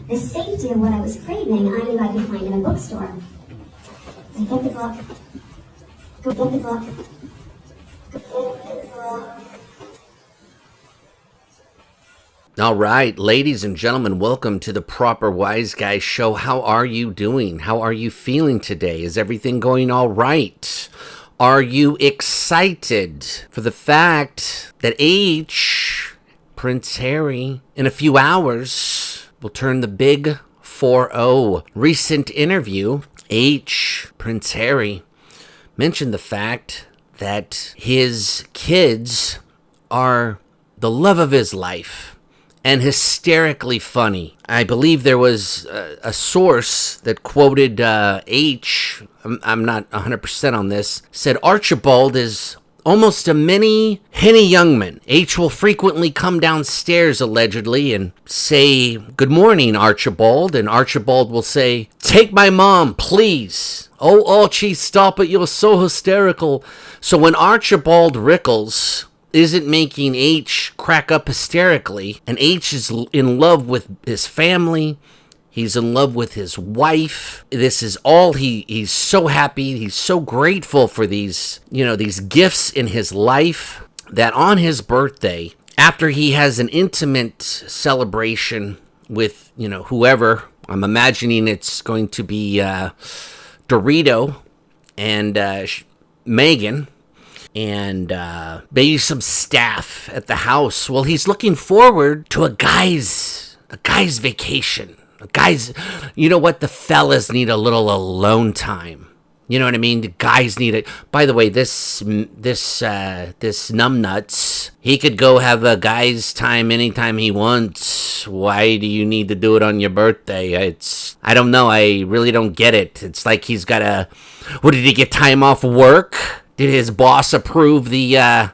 the safety of what I was craving, I knew I could find in a bookstore. I get the book, go get the book, go get the book. All right, ladies and gentlemen, welcome to the Proper Wise Guy Show. How are you doing? How are you feeling today? Is everything going all right? Are you excited for the fact that Prince Harry, in a few hours, will turn the big 4-0? Recent interview, Prince Harry, mentioned the fact that his kids are the love of his life and hysterically funny. I believe there was a source that quoted I'm not 100% on this, said Archibald is almost a mini Henny Youngman. H will frequently come downstairs, allegedly, and say, "Good morning, Archibald," and Archibald will say, "Take my mom, please." "Oh, Archie, stop it, you're so hysterical." So when Archibald Rickles isn't making H crack up hysterically, and H is in love with his family, he's in love with his wife, this is all he's so happy, he's so grateful for these gifts in his life, that on his birthday, after he has an intimate celebration with whoever, I'm imagining it's going to be Dorito and Meghan, and maybe some staff at the house. Well, he's looking forward to a guy's vacation. You know what? The fellas need a little alone time. You know what I mean? The guys need it. By the way, this numbnuts, he could go have a guy's time anytime he wants. Why do you need to do it on your birthday? I don't know. I really don't get it. It's like he's got what, did he get time off work? Did his boss approve the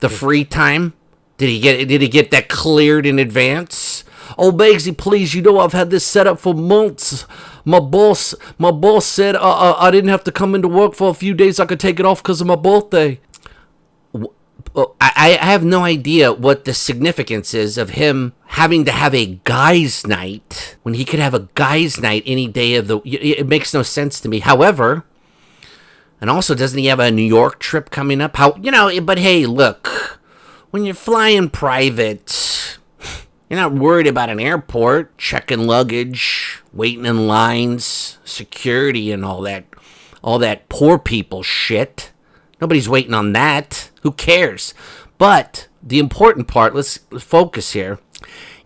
free time? Did he get that cleared in advance? "Oh, Bagsy, please, I've had this set up for months. My boss said I didn't have to come into work for a few days. I could take it off because of my birthday." I have no idea what the significance is of him having to have a guy's night when he could have a guy's night any day of the... It makes no sense to me. However... And also, doesn't he have a New York trip coming up? But hey, look, when you're flying private, you're not worried about an airport, checking luggage, waiting in lines, security, and all that poor people shit. Nobody's waiting on that. Who cares? But the important part, let's focus here,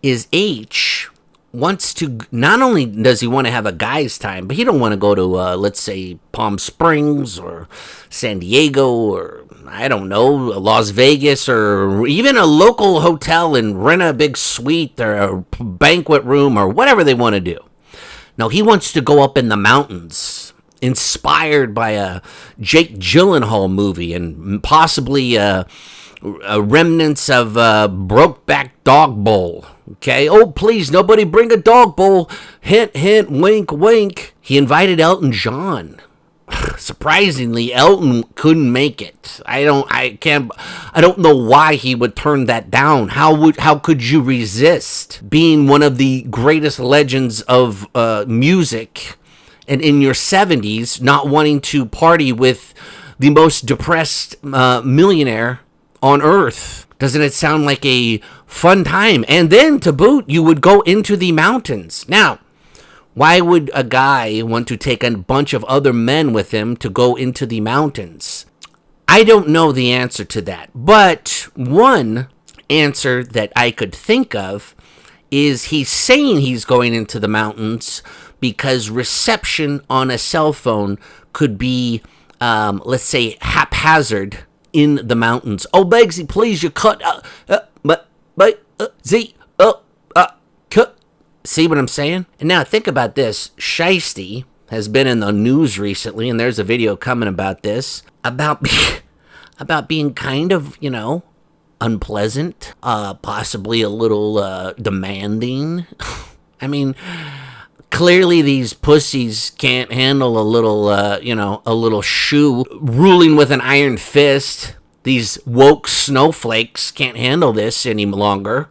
is H wants to, not only does he want to have a guy's time, but he don't want to go to, let's say, Palm Springs or San Diego or, I don't know, Las Vegas or even a local hotel and rent a big suite or a banquet room or whatever they want to do. No, he wants to go up in the mountains, inspired by a Jake Gyllenhaal movie and possibly remnants of Brokeback Dog Bowl. Okay, "Oh, please, nobody bring a dog bowl. Hint, hint, wink, wink." He invited Elton John. Surprisingly, Elton couldn't make it. I don't know why he would turn that down. How could you resist being one of the greatest legends of music, and in your 70s not wanting to party with the most depressed millionaire on earth? Doesn't it sound like a fun time? And then to boot, you would go into the mountains. Now, why would a guy want to take a bunch of other men with him to go into the mountains? I don't know the answer to that. But one answer that I could think of is he's saying he's going into the mountains because reception on a cell phone could be, let's say, haphazard in the mountains. "Oh, Begsy, please, you cut. Cut." See what I'm saying? And now think about this. Shiesty has been in the news recently, and there's a video coming about this, about being kind of, unpleasant, possibly a little demanding. I mean, clearly these pussies can't handle a little shoe ruling with an iron fist. These woke snowflakes can't handle this any longer.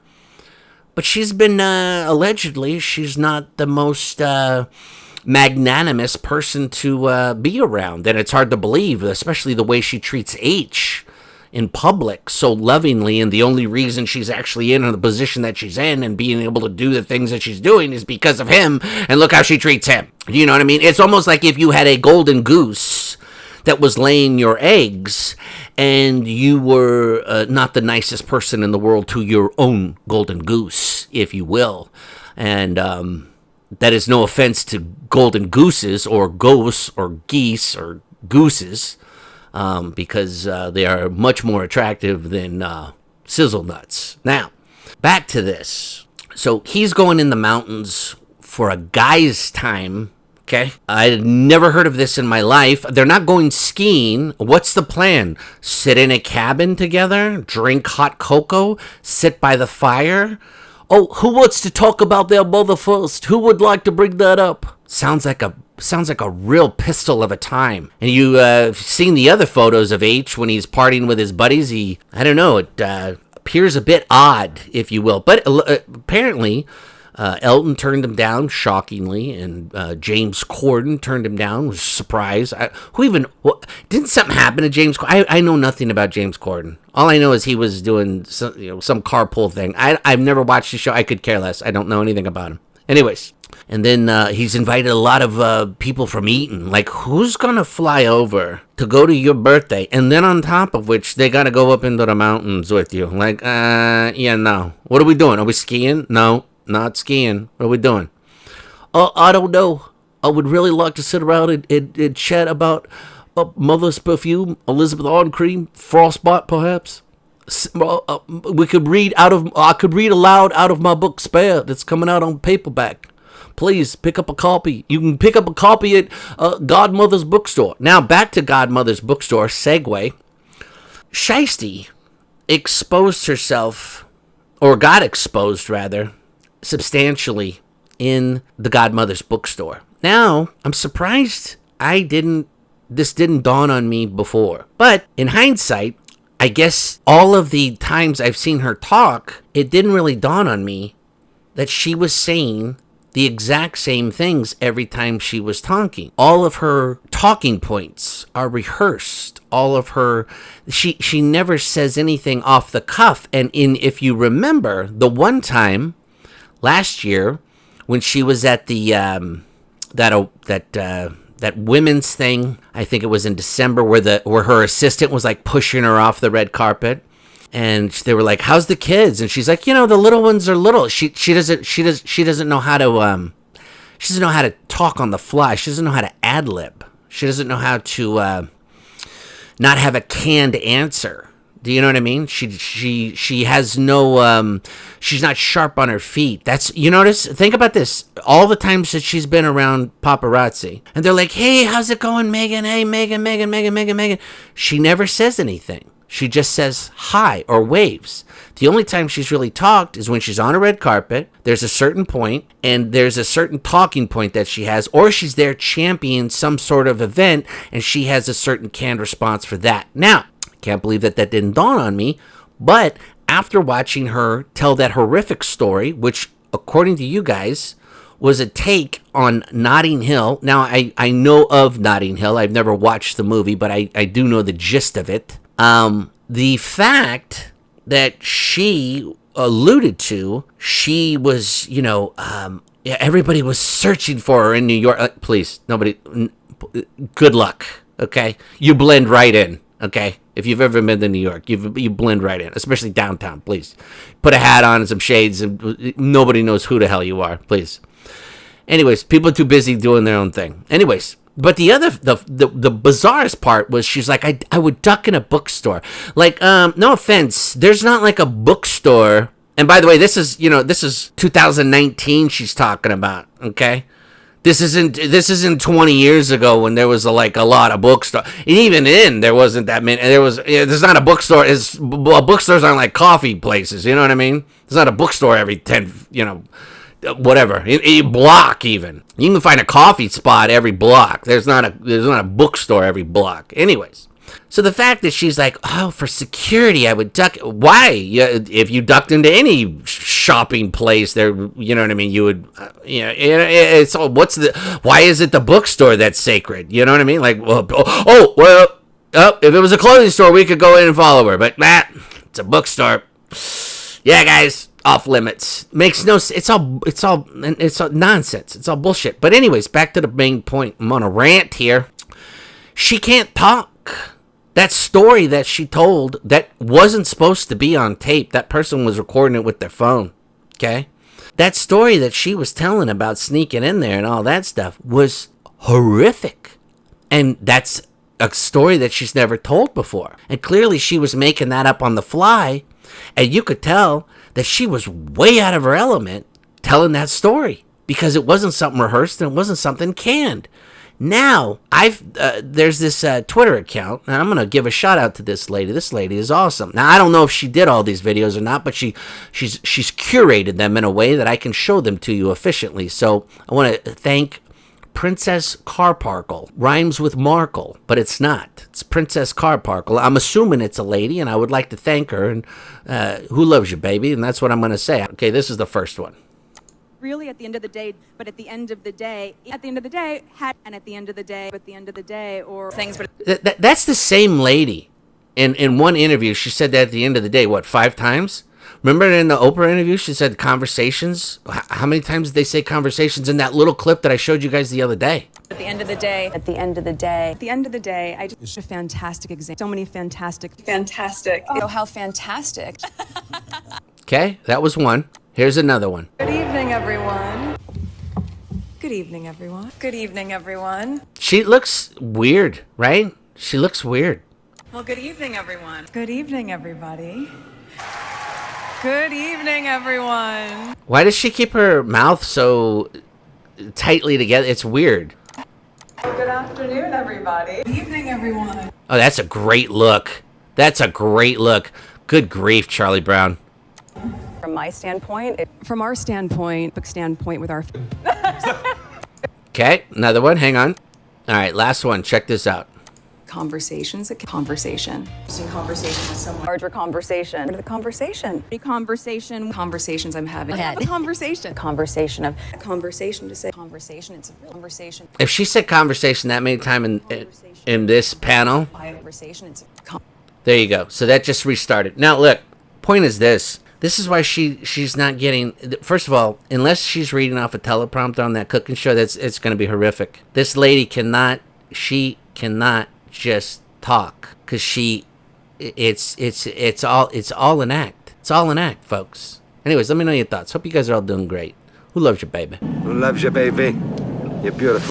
But she's been, allegedly, she's not the most magnanimous person to be around. And it's hard to believe, especially the way she treats H in public so lovingly. And the only reason she's actually in the position that she's in and being able to do the things that she's doing is because of him. And look how she treats him. You know what I mean? It's almost like if you had a golden goose that was laying your eggs and you were not the nicest person in the world to your own golden goose, if you will. And that is no offense to golden gooses or ghosts or geese or gooses, because they are much more attractive than sizzle nuts. Now, back to this. So he's going in the mountains for a guy's time. Okay, I had never heard of this in my life. They're not going skiing. What's the plan? Sit in a cabin together, drink hot cocoa, sit by the fire. Oh, who wants to talk about their mother first? Who would like to bring that up? Sounds like a real pistol of a time. And you seen the other photos of H when he's partying with his buddies. I don't know, it appears a bit odd, if you will. But apparently, Elton turned him down, shockingly, and James Corden turned him down. Was surprised. Didn't something happen to James Corden? I know nothing about James Corden. All I know is he was doing some carpool thing. I've never watched the show. I could care less. I don't know anything about him. Anyways, and then he's invited a lot of people from Eton. Like, who's gonna fly over to go to your birthday? And then on top of which, they gotta go up into the mountains with you. Like, yeah, no. What are we doing? Are we skiing? No. Not skiing. What are we doing? I don't know. I would really like to sit around and chat about mother's perfume, Elizabeth Arden cream, frostbite perhaps. We could I could read aloud out of my book Spare that's coming out on paperback. Please pick up a copy. You can pick up a copy at Godmother's Bookstore. Now back to Godmother's Bookstore. Segue. Shiesty exposed herself, or got exposed rather, substantially in the Godmother's Bookstore. Now, I'm surprised this didn't dawn on me before. But in hindsight, I guess all of the times I've seen her talk, it didn't really dawn on me that she was saying the exact same things every time she was talking. All of her talking points are rehearsed. All of her, she never says anything off the cuff. And if you remember, the one time last year, when she was at the that women's thing, I think it was in December, where her assistant was like pushing her off the red carpet, and they were like, "How's the kids?" And she's like, "The little ones are little." She doesn't know how to talk on the fly. She doesn't know how to ad lib. She doesn't know how to not have a canned answer. Do you know what I mean? She has no, she's not sharp on her feet. You notice? Think about this. All the times that she's been around paparazzi, and they're like, "Hey, how's it going, Meghan? Hey, Meghan." She never says anything. She just says hi or waves. The only time she's really talked is when she's on a red carpet. There's a certain point, and there's a certain talking point that she has, or she's there championing some sort of event, and she has a certain canned response for that. Now, can't believe that didn't dawn on me, but after watching her tell that horrific story, which, according to you guys, was a take on Notting Hill. Now, I know of Notting Hill. I've never watched the movie, but I do know the gist of it. The fact that she alluded to, she was, everybody was searching for her in New York. Please, nobody, good luck, okay? You blend right in. Okay, if you've ever been to New York, you blend right in, especially downtown. Please put a hat on and some shades, and nobody knows who the hell you are. Please. Anyways, people are too busy doing their own thing. Anyways, but the bizarrest part was she's like, I would duck in a bookstore. Like, no offense, there's not like a bookstore. And by the way, this is 2019 she's talking about. Okay. This isn't 20 years ago when there was a lot of bookstores. And even then, there wasn't that many. There's not a bookstore. Bookstores aren't like coffee places. You know what I mean? There's not a bookstore every 10, whatever. A block even. You can find a coffee spot every block. There's not a bookstore every block. Anyways, So the fact that she's like, oh, for security, I would duck. Why? If you ducked into any shopping place, there, you know what I mean. You would, it's all. Why is it the bookstore that's sacred? You know what I mean? Like, well, if it was a clothing store, we could go in and follow her. But it's a bookstore. Yeah, guys, off limits. Makes no sense. It's all nonsense. It's all bullshit. But anyways, back to the main point. I'm on a rant here. She can't talk. That story that she told that wasn't supposed to be on tape. That person was recording it with their phone. Okay? That story that she was telling about sneaking in there and all that stuff was horrific. And that's a story that she's never told before. And clearly she was making that up on the fly. And you could tell that she was way out of her element telling that story. Because it wasn't something rehearsed and it wasn't something canned. Now, there's this Twitter account, and I'm going to give a shout out to this lady. This lady is awesome. Now, I don't know if she did all these videos or not, but she's curated them in a way that I can show them to you efficiently. So I want to thank Princess Carparkle. Rhymes with Markle, but it's not. It's Princess Carparkle. I'm assuming it's a lady, and I would like to thank her. And who loves you, baby? And that's what I'm going to say. Okay, this is the first one. Really, at the end of the day, but at the end of the day, or things, but that's the same lady. In one interview, she said that at the end of the day, 5 times? Remember in the Oprah interview, she said conversations? How many times did they say conversations in that little clip that I showed you guys the other day? at the end of the day, I just a fantastic example. So many fantastic. Oh, how fantastic. Okay, that was one. Here's another one. Good evening, everyone. Good evening, everyone. Good evening, everyone. She looks weird, right? She looks weird. Well, good evening, everyone. Good evening, everybody. Good evening, everyone. Why does she keep her mouth so tightly together? It's weird. Good afternoon, everybody. Good evening, everyone. Oh, that's a great look. That's a great look. Good grief, Charlie Brown. From my standpoint, from our standpoint, with our... Okay, another one. Hang on. All right, last one. Check this out. Conversation with someone. Larger conversation. The conversations I'm having. Conversation to say conversation. It's a real conversation. If she said conversation that many times in this panel, there you go. So that just restarted. Now, look, point is this. This is why she's not getting... First of all, unless she's reading off a teleprompter on that cooking show, it's going to be horrific. This lady cannot just talk because it's all an act. It's all an act, folks. Anyways, let me know your thoughts. Hope you guys are all doing great. Who loves you, baby? Who loves you, baby? You're beautiful.